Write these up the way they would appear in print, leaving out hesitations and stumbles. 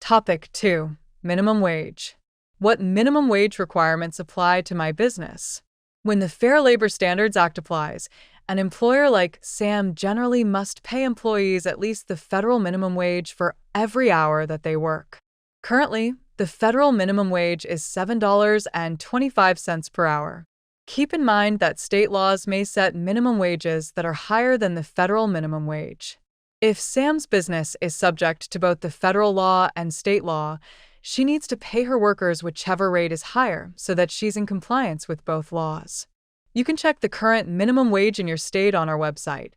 Topic 2. Minimum wage. What minimum wage requirements apply to my business? When the Fair Labor Standards Act applies, an employer like Sam generally must pay employees at least the federal minimum wage for every hour that they work. Currently, the federal minimum wage is $7.25 per hour. Keep in mind that state laws may set minimum wages that are higher than the federal minimum wage. If Sam's business is subject to both the federal law and state law, she needs to pay her workers whichever rate is higher so that she's in compliance with both laws. You can check the current minimum wage in your state on our website.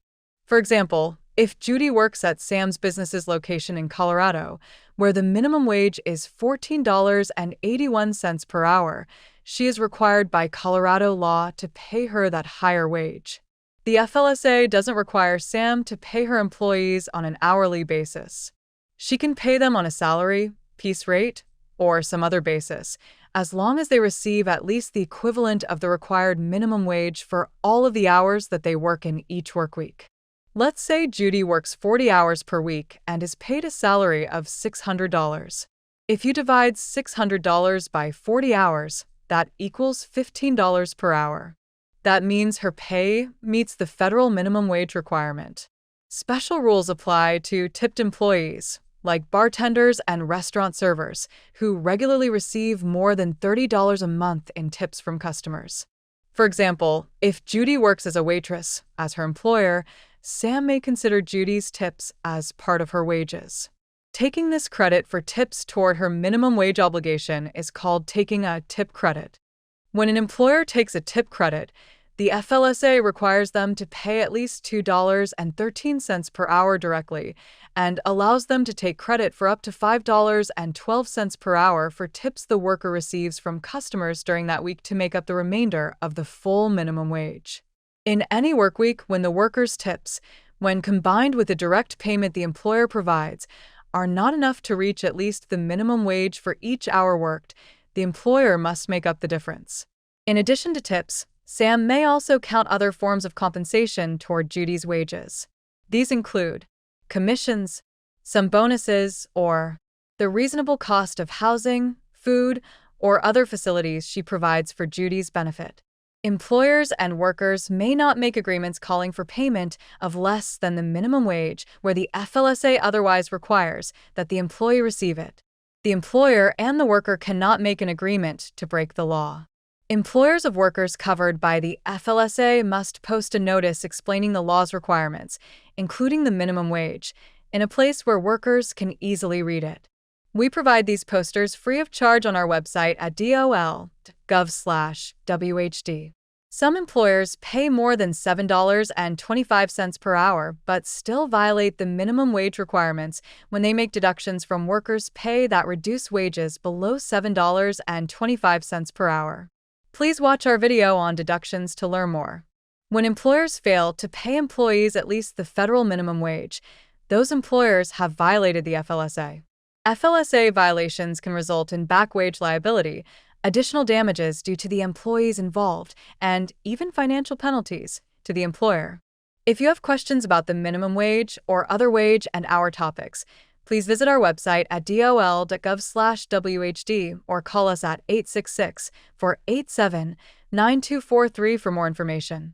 For example, if Judy works at Sam's business's location in Colorado, where the minimum wage is $14.81 per hour, she is required by Colorado law to pay her that higher wage. The FLSA doesn't require Sam to pay her employees on an hourly basis. She can pay them on a salary, piece rate, or some other basis, as long as they receive at least the equivalent of the required minimum wage for all of the hours that they work in each work week. Let's say Judy works 40 hours per week and is paid a salary of $600. If you divide $600 by 40 hours, that equals $15 per hour. That means her pay meets the federal minimum wage requirement. Special rules apply to tipped employees, like bartenders and restaurant servers, who regularly receive more than $30 a month in tips from customers. For example, if Judy works as a waitress, as her employer, Sam may consider Judy's tips as part of her wages. Taking this credit for tips toward her minimum wage obligation is called taking a tip credit. When an employer takes a tip credit, the FLSA requires them to pay at least $2.13 per hour directly and allows them to take credit for up to $5.12 per hour for tips the worker receives from customers during that week to make up the remainder of the full minimum wage. In any work week, when the worker's tips, when combined with the direct payment the employer provides, are not enough to reach at least the minimum wage for each hour worked, the employer must make up the difference. In addition to tips, Sam may also count other forms of compensation toward Judy's wages. These include commissions, some bonuses, or the reasonable cost of housing, food, or other facilities she provides for Judy's benefit. Employers and workers may not make agreements calling for payment of less than the minimum wage where the FLSA otherwise requires that the employee receive it. The employer and the worker cannot make an agreement to break the law. Employers of workers covered by the FLSA must post a notice explaining the law's requirements, including the minimum wage, in a place where workers can easily read it. We provide these posters free of charge on our website at dol.gov/WHD. Some employers pay more than $7.25 per hour, but still violate the minimum wage requirements when they make deductions from workers' pay that reduce wages below $7.25 per hour. Please watch our video on deductions to learn more. When employers fail to pay employees at least the federal minimum wage, those employers have violated the FLSA. FLSA violations can result in back wage liability, additional damages due to the employees involved, and even financial penalties to the employer. If you have questions about the minimum wage or other wage and hour topics, please visit our website at dol.gov/WHD or call us at 866-487-9243 for more information.